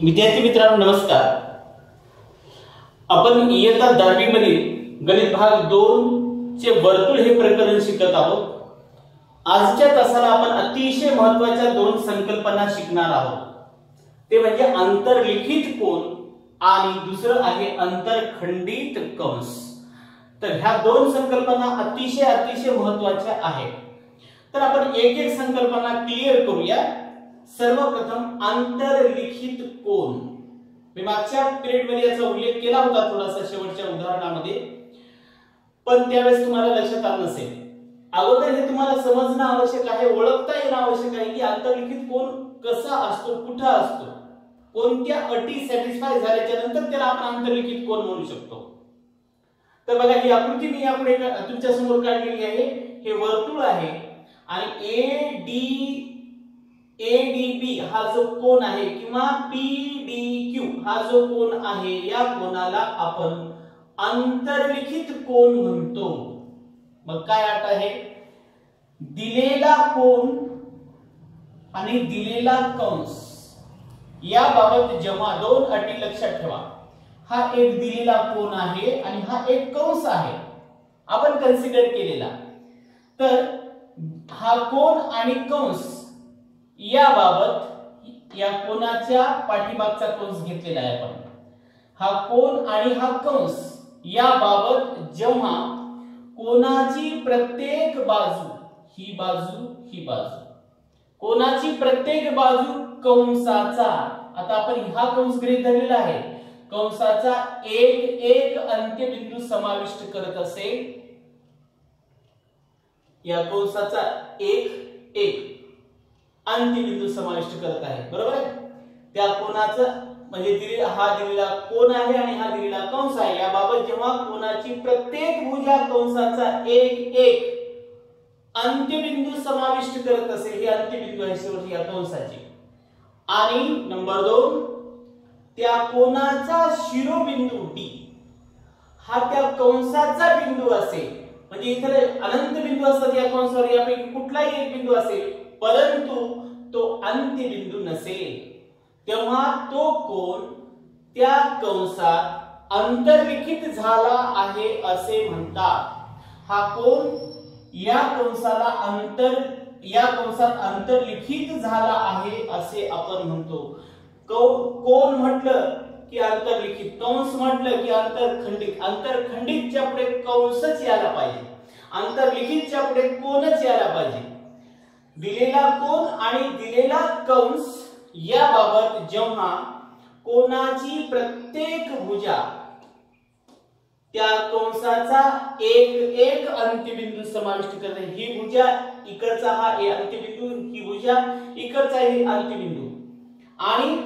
विद्यार्थी मित्रांनो नमस्कार। आपण इयत्ता 10वी मधील गणित भाग 2 चे वर्तुळ हे प्रकरण शिकत आहोत। आजच्या तासाला आपण अतिशय महत्त्वाच्या दोन संकल्पना शिकणार आहोत, ते म्हणजे अंतर्लिखित कोन आणि दुसरं आहे अंतरखंडित कंस। तर ह्या दोन संकल्पना अतिशय महत्त्वाच्या आहेत। तर आपण एक एक संकल्पना क्लिअर करूया। सर्वप्रथम अंतर्लिखित कोन। मी मागच्या पिरियड मध्ये याचा उल्लेख केला होता थोडासा शेवटच्या उदाहरणामध्ये, पण त्यावेळेस तुम्हाला लक्षात आलं नसेल। अगोदर हे तुम्हाला समजणं आवश्यक आहे, ओळखता येणं आवश्यक आहे की अंतर्लिखित कोन कसा असतो, कुठे असतो, कोणत्या अटी सॅटिस्फाय झाल्याच्या नंतर त्याला आपण अंतर्लिखित कोन म्हणू शकतो। तर बघा ही आकृती मी यापुढे तुमच्या समोर काढलेली आहे। हे वर्तुळ आहे आणि ADB हा जो कोन आहे किंवा PDQ हा जो कोन आहे, या कोनाला आपण अंतर्लिखित कोन म्हणतो। मग काय अट आहे? दिलेला कोन आणि दिलेला कंस याबाबत जेव्हा दोन अटी लक्षात ठेवा। हा एक दिलेला कोन आहे आणि हा एक कंस आहे आपण कन्सिडर केलेला। तर हा कोन आणि कंस याबाबत या कोनाच्या पाठीमागचा कंस घेतलेला आहे आपण। हा कोन आणि हा कंस याबाबत जेव्हा कोनाची प्रत्येक बाजू ही बाजू कोनाची प्रत्येक बाजू कंसाचा, आता आपण हा कंस गृहीत धरलेला आहे, कंसाचा एक अंत्यबिंदू समाविष्ट करत असेल, या कंसाचा एक अंत्यबिंदू समाविष्ट करत आहे, बरोबर आहे। त्या कोनाचं म्हणजे हा दिलेला कोन आहे आणि हा दिलेला कंस आहे, याबाबत जेव्हा कोनाची प्रत्येक भुजा कंसाचा एक अंत्यबिंदू समाविष्ट करत असेल, हे अंत्यबिंदू आहे शेवटी या कंसाचे। आणि नंबर 2, त्या कोनाचा शिरोबिंदू D हा त्या कंसाचा बिंदू असेल, म्हणजे इथे अनंत बिंदू असतात या कंसावर, यापैकी कुठलाही एक बिंदू असेल परंतु तो अंत्यबिंदू नसेल, तेव्हा तो कोन त्या कंसात अंतर्लिखित झाला आहे असे म्हणतात। हा कोन या कंसात अंतर्लिखित झाला आहे असे आपण म्हणतो। कोन म्हटलं की अंतर्लिखित, कंस म्हटलं की अंतरखंडित। अंतरखंडितच्या पुढे कंसच यायला पाहिजे, अंतर्लिखितच्या पुढे कोनच यायला पाहिजे। दिलेला कोन आणि दिलेला कंस याबाबत जेव्हा कोनाची प्रत्येक भुजा त्या कंसाचा एक अंत्यबिंदू समाविष्ट करते, ही भुजा इकडचा हा अंत्यबिंदू, ही भुजा इकडचा हे अंत्यबिंदू, आणि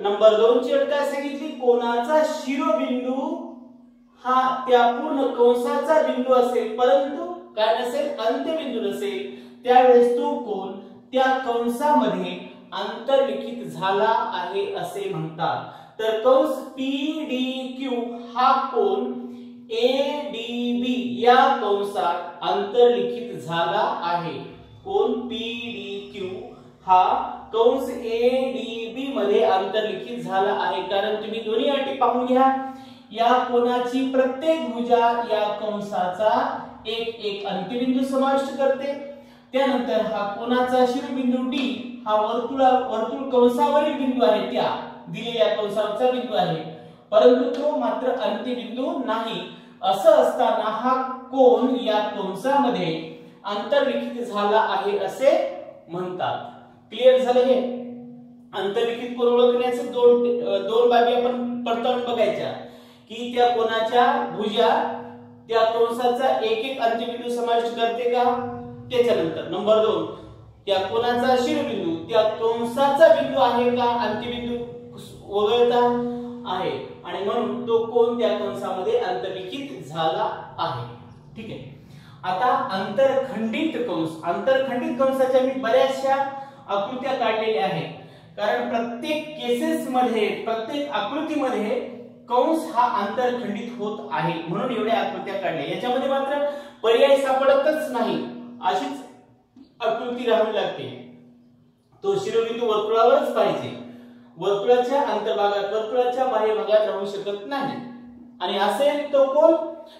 नंबर 2 ची अट काय सांगितली? कोनाचा शिरोबिंदू हा त्या पूर्ण कंसाचा बिंदू असेल परंतु काय नसेल, अंत्यबिंदू नसेल, त्यावेळेस तो कोन त्या कंसामध्ये अंतर्लिखित झाला आहे असे म्हणतात। तर कंस PDQ हा कोन ADB या कंसात अंतर्लिखित झाला आहे। कोन PDQ हा कंस ADB मध्ये अंतर्लिखित झाला आहे, कारण तुम्ही दोन्ही अटी पाहून घ्या। या कोनाची प्रत्येक भुजा या कंसाचा एक अंत्यबिंदू समाविष्ट करते, त्यानंतर हा कोनाचा शिरोबिंदू D हा वर्तुळ कंसावरील बिंदू आहे, त्या दिलेल्या कंसाचा बिंदू आहे, परंतु तो मात्र अंत्यबिंदू नाही। असं असताना हा कोन या कंसामध्ये अंतर्लिखित झाला आहे असे म्हणतात। क्लिअर झालं हे? अंतर्लिखित कोन ओळखण्याचे दोन बाबी आपण पडताळून बघायच्या की त्या कोनाच्या भुजा त्या कंसाचा एक अंत्यबिंदू समाविष्ट करते का, त्याच्यानंतर नंबर 2, त्या कोनाचा शिरोबिंदू त्या कंसाचा बिंदू आहे का, अंत्यबिंदू वगळता आहे, आणि म्हणून तो कोन त्या कंसामध्ये अंतर्लिखित झाला आहे। ठीक आहे। आता अंतरखंडित कंस, अंतरखंडित कंसाच्या मी बऱ्याचशा आकृत्या काढलेल्या आहेत, कारण प्रत्येक केसेस मध्ये प्रत्येक आकृतीमध्ये कंस हा अंतरखंडित होत आहे, म्हणून एवढ्या आकृत्या काढल्या। याच्यामध्ये मात्र पर्याय सापडतच नाही, अशीच आकृती राहावी लागते, तो शिरोबिंदू वर्तुळावरच पाहिजे। वर्तुळाच्या अंतर्भागात वर्तुळाच्या बाह्य भागात राहू शकत नाही आणि असेल तो कोण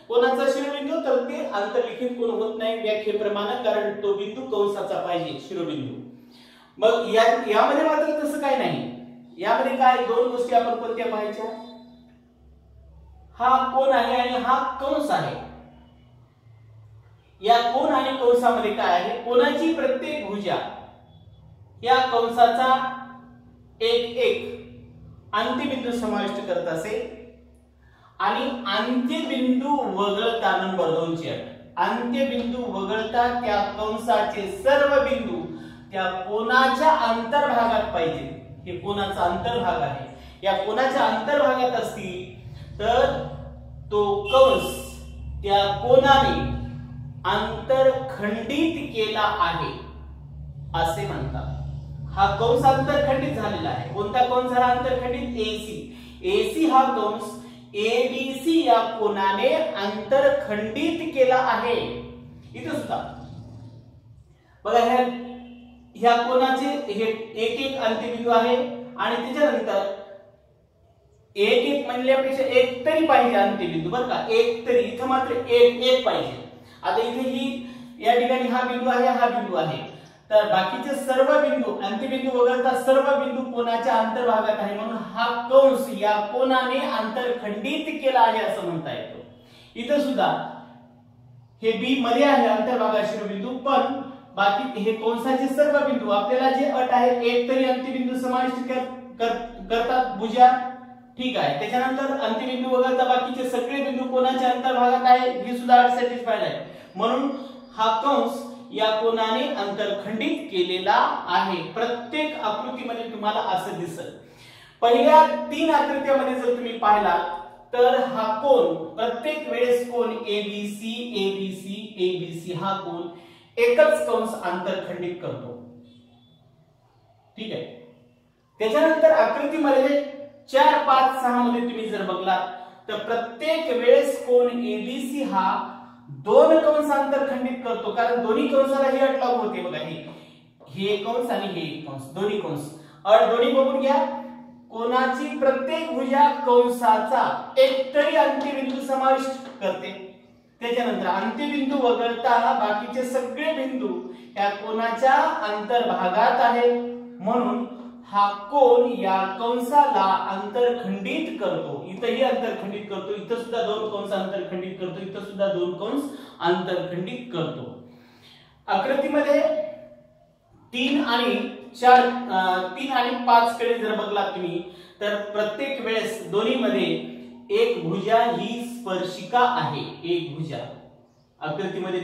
कोणाचा शिरोबिंदू तर ते आंतरलिखित कोण होत नाही व्याख्येप्रमाणे कारण तो बिंदू कंसाचा पाहिजे शिरोबिंदू। मग यामध्ये मात्र तसं काय नाही। यामध्ये काय दोन गोष्टी आपण कोणत्या पाहायच्या हा कोण आहे आणि हा कंस आहे। या कोण आणि कंसामध्ये काय आहे कोणाची प्रत्येक भुजा या कंसाचा एक एक अंत्यबिंदू समाविष्ट करत असेल आणि अंत्यबिंदू वगळता नंबर 2 ची अट अंत्यबिंदू वगळता त्या कंसाचे सर्व बिंदू त्या कोणाच्या अंतर्भागात पाहिजे। हे कोणाचा अंतर्भाग आहे या कोणाच्या अंतर्भागात असतील तर तो कंस त्या कोणाने अंतरखंडित केला आहे असे म्हणतात। हा कंस अंतरखंडित झालेला आहे। कोणता कंस झाला अंतरखंडित AC हा कंस ABC या कोणाने अंतरखंडित केला आहे। इथे सुद्धा बघा ह्या कोणाचे हे एक एक अंत्यबिंदू आहे आणि त्याच्यानंतर एक एक म्हणल्यापेक्षा एक तरी पाहिजे अंत्यबिंदू बरं का एक तरी इथं मात्र एक एक पाहिजे। आता इथे ही या ठिकाणी हा बिंदू आहे हा बिंदू आहे तर बाकीचे सर्व बिंदू अंत्यबिंदू वगळता सर्व बिंदू कोणाच्या अंतर्भागात आहे म्हणून हा कंस या कोणाने अंतरखंडित केला आहे असं म्हणता येतो। इथे सुद्धा हे बी मध्ये आहे अंतर्भागात शिरोबिंदू पण बाकी हे कंसाचे सर्व बिंदू आपल्याला जे अट आहे एक तरी अंत्यबिंदू समाविष्ट करतात भुजा ठीक आहे। त्याच्यानंतर अंत्यबिंदू वगळता बाकीचे सगळे बिंदू कोणाच्या अंतर्भागात आहे हे सुद्धा अट सॅटिस्फाईड आहे म्हणून हा कंस या कोणाने अंतरखंडित केलेला आहे। प्रत्येक आकृतीमध्ये तुम्हाला असं दिसेल। पहिल्या 3 आकृत्यामध्ये जर तुम्ही पाहिला तर हा कोण प्रत्येक वेळेस कोण ABC ABC ABC हा कोण एकच कंस अंतरखंडित करतो ठीक आहे। त्याच्यानंतर आकृतीमध्ये 4 5 6 मध्ये तुम्ही जर बघलात तर प्रत्येक वेळेस कोण ABC हा दोन कंस अंतरखंडित करतो कारण दोन्ही कंसाला ही अट लागू होते बघा हे कंस आणि हे कंस दोन्ही कंस अट दोन्ही बघून घ्या। कोणाची प्रत्येक भुजा कंसाचा एक तरी अंत्यबिंदू समाविष्ट करते। त्याच्यानंतर अंत्यबिंदू वगळता बाकीचे सगळे बिंदू या कोणाच्या अंतर्भागात आहेत म्हणून हा कोण या कंसाला अंतरखंडित करतो। इथेही अंतरखंडित करतो इथे सुद्धा दोन कंस अंतरखंडित करतो इथे सुद्धा दोन कंस अंतरखंडित करतो। आकृतीमध्ये 3 आणि 5 कडे जर बघलात तुम्ही तर प्रत्येक वेळेस दोन्ही मध्ये एक भुजा ही स्पर्शिका आहे। एक भुजा आकृतीमध्ये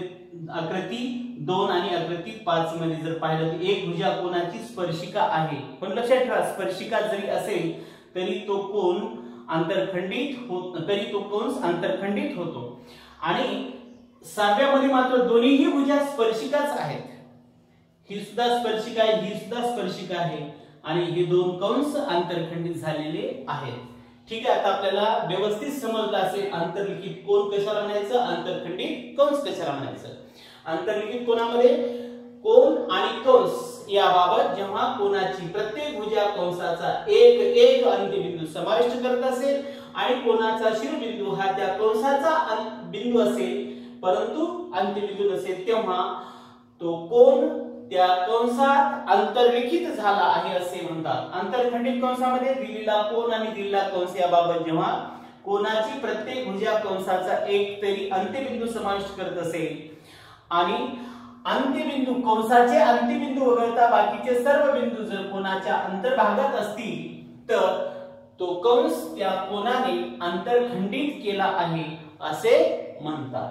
आकृती 2 आणि आकृती 5 मध्ये जर पाहिलं तर एक भुजा कोणाची स्पर्शिका आहे पण लक्षात ठेवा स्पर्शिका जरी असेल तरी तो कोण अंतरखंडित होत तरी तो कंस अंतरखंडित होतो आणि 7व्या मध्ये मात्र दोन्हीही भुजा स्पर्शिकाच आहेत। ही सुद्धा स्पर्शिका आहे ही सुद्धा स्पर्शिका आहे आणि हे दोन कंस अंतरखंडित झालेले आहेत ठीक आहे। आता आपल्याला व्यवस्थित समजलं असेल अंतर्लिखित कोण कशाला म्हणायचं अंतरखंडित कंस कशाला म्हणायचं। अंतर्लिखित कोणामध्ये कोण आणि कंस याबाबत जेव्हा कोणाची प्रत्येक भुजा कंसाचा एक एक अंत्यबिंदू समाविष्ट करत असेल आणि कोणाचा शिरोबिंदू हा त्या कंसाचा बिंदू असेल परंतु अंत्यबिंदू नसेल तेव्हा तो कोण त्या कंसात अंतर्लिखित झाला आहे असे म्हणतात। अंतरखंडित कंसामध्ये दिलेला कोण आणि दिलेला कंस याबाबत जेव्हा कोणाची प्रत्येक भुजा कंसाचा एक तरी अंत्यबिंदू समाविष्ट करत असेल आणि अंत्यबिंदू कंसाचे अंत्यबिंदू वगळता बाकीचे सर्व बिंदू जर कोणाच्या अंतर्भागात असतील तर तो कंस त्या कोणाने अंतरखंडित केला आहे असे म्हणतात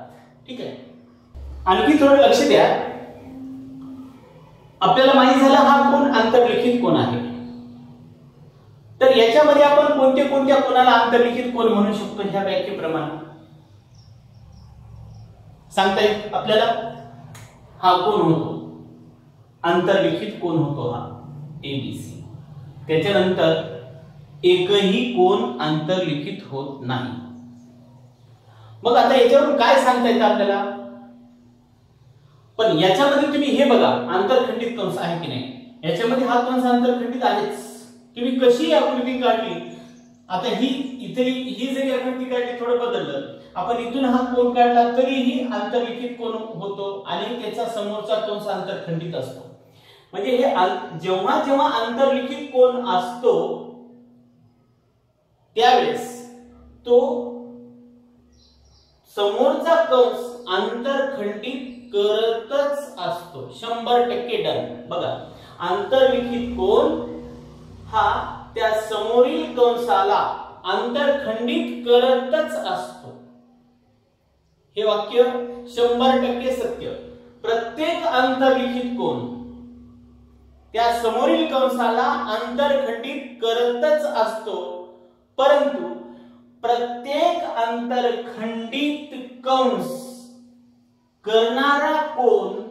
ठीक आहे। आणखी थोडं लक्ष द्या आपल्याला माहित झाला हा कोण अंतर्लिखित कोण आहे तर याच्यामध्ये आपण कोणत्या कोणाला अंतर्लिखित कोण म्हणू शकतो ह्या व्याख्येप्रमाणे सांगता येईल आपल्याला। हा कोण होतो अंतर्लिखित कोण होतो हा ABC। त्याच्यानंतर एकही कोण अंतर्लिखित होत नाही। मग आता याच्यावरून काय सांगता येतं आपल्याला पण याच्यामध्ये तुम्ही हे बघा अंतरखंडित कंस आहे की नाही याच्यामध्ये हा कंस अंतरखंडित आहेच तुम्ही कशी आकृती काढली, आता ही इथे ही जरी आकृती काढली थोडं बदललं, आपण इथून हा कोन काढला तरीही आंतरलिखित कोन होतो आणि त्याचा समोरचा कंस आंतरखंडित असतो. म्हणजे हे जेव्हा जेव्हा आंतरलिखित कोन असतो त्यावेळेस तो समोरचा कंस आंतरखंडित करतच असतो. 100% डन. बघा, आंतरलिखित कोन हा त्या समोरील कंसाला आंतरखंडित करतच असतो. हे वाक्य 100% सत्य. प्रत्येक आंतरलिखित कोन त्या समोरील कंसाला आंतरखंडित करतच असतो, परंतु प्रत्येक आंतरखंडित कंस करणारा कोन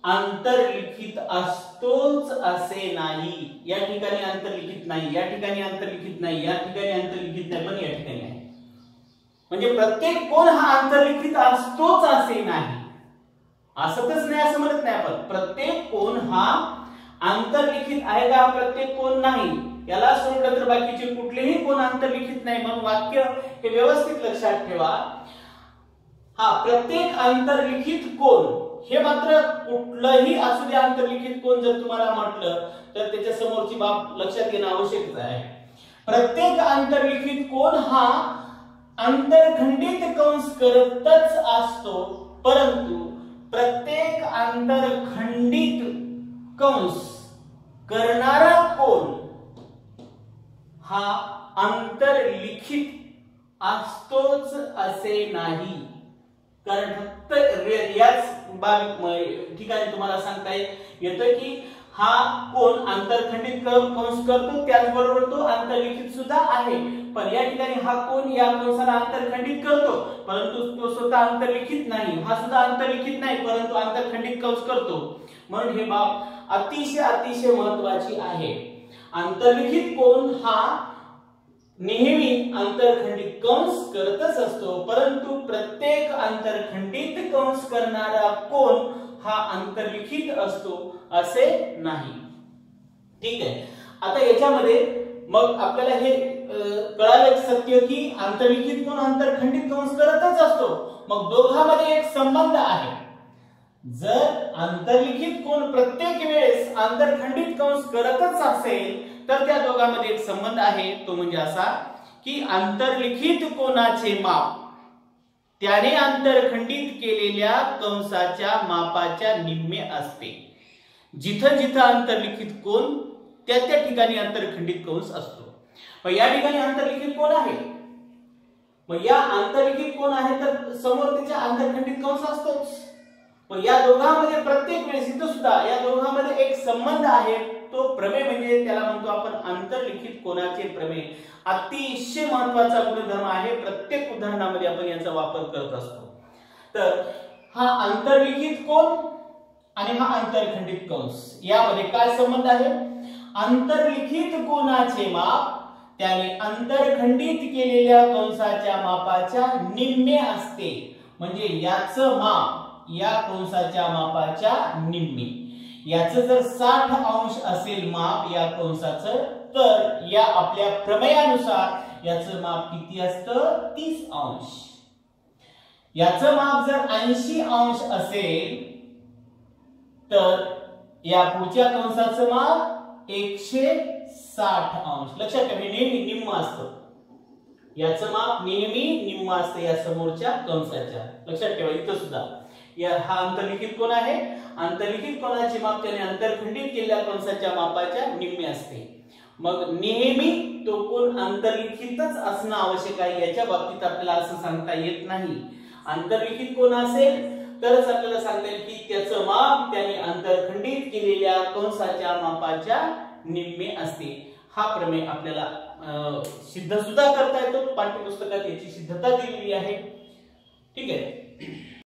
आंतरलिखित असतोच असे नाही. या ठिकाणी आंतरलिखित नाही, या ठिकाणी आंतरलिखित नाही, या ठिकाणी आंतरलिखित नाही, पण या ठिकाणी आहे. म्हणजे प्रत्येक कोन हा आंतरलिखित असतोच असे नाही. असतच नाही असं म्हणत नाही आपण. प्रत्येक कोन हा आंतरलिखित आहे का? प्रत्येक कोन नाही. याला सोडलं तर बाकीचे कुठलेही कोन आंतरलिखित नाही. म्हणून वाक्य हे व्यवस्थित लक्षात ठेवा. हा प्रत्येक आंतरलिखित कोन हे मात्र कुठलंही असू दे आंतरलिखित कोन जर तुम्हाला म्हटलं तर त्याच्या समोरची बाब लक्षात घेणं आवश्यक आहे. प्रत्येक आंतरलिखित कोन हा आंतरखंडित कंस करतच असतो, परंतु प्रत्येक आंतरखंडित कंस करणारा कोन हा आंतरलिखित असतोच असे नाही. कारण फक्त याच ठिकाणी तुम्हाला सांगता येतं की हा कोन आंतरखंडित कंस करतो, त्याचबरोबर तो आंतरलिखित सुद्धा आहे. पण या ठिकाणी हा कोन या कंसाला आंतरखंडित करतो, परंतु तो स्वतः आंतरलिखित नाही. हा सुद्धा आंतरलिखित नाही, परंतु आंतरखंडित कंस करतो. म्हणून हे बाब अतिशय महत्वाची आहे. आंतरलिखित कोन हा नेहमी आंतरखंडित कंस करतच असतो, परंतु प्रत्येक आंतरखंडित कंस करणारा कोन हा आंतरलिखित असतो असे नाही. ठीक आहे. आता याच्यामध्ये मग आपल्याला हे कळालं सत्य की आंतरलिखित कोन आंतरखंडित कंस करतच असतो. मग दोघांमध्ये एक संबंध आहे. जर आंतरलिखित कोन प्रत्येक वेळेस आंतरखंडित कंस करतच असेल तर त्या दोघांमध्ये एक संबंध आहे. तो म्हणजे असा की आंतरलिखित कोनाचे माप त्याने आंतरखंडित केलेल्या कंसाच्या मापाच्या निम्मे असते. जिथं जिथं आंतरलिखित कोन त्या त्या ठिकाणी आंतरखंडित कंस असतो. मग या ठिकाणी आंतरलिखित कोन आहे, मग या आंतरलिखित कोन आहे तर समोर त्याच्या आंतरखंडित कंस असतोच. पण या दोघांमध्ये प्रत्येक वेळेस इथं सुद्धा या दोघांमध्ये एक संबंध आहे. तो प्रमेय म्हणजे त्याला म्हणतो आपण आंतरलिखित कोनाचे प्रमेय. अतिशय महत्वाचा गुणधर्म आहे. प्रत्येक उदाहरणामध्ये आपण याचा वापर करत असतो. तर हा आंतरलिखित कोन आणि हा आंतरखंडित कंस यामध्ये काय संबंध आहे? आंतरलिखित कोनाचे माप त्याने आंतरखंडित केलेल्या कंसाच्या मापाच्या निम्मे असते. म्हणजे याचं माप या कंसाच्या मापाच्या निम्मे. याचं जर 60 अंश असेल माप या कंसाचं, तर या आपल्या प्रमेयानुसार याचं माप किती असतं? 30 अंश. याचं माप जर 80 अंश असेल तर या पुढच्या कंसाचं माप 160 अंश. लक्षात ठेवा, नेहमी निम्म असतं. याचं माप नेहमी निम्म असतं या समोरच्या कंसाच्या. लक्षात ठेवा, इथं सुद्धा हा आंतरलिखित कोन आहे. आंतरलिखित कोनाचे माप त्याने आंतरखंडित केलेल्या कंसाच्या मापाच्या निम्मे असते. मग नेहमी तो कोन आंतरलिखितच असणं आवश्यक आहे. याच्या बाबतीत आपल्याला असं सांगता येत नाही. आंतरलिखित कोन असेल तरच आपल्याला सांगता येईल की त्याचं माप त्याने आंतरखंडित केलेल्या कंसाच्या मापाच्या निम्मे असते. हा प्रमेय आपल्याला सिद्ध सुद्धा करता येतो. पाठ्यपुस्तकात याची सिद्धता दिलेली आहे. ठीक आहे.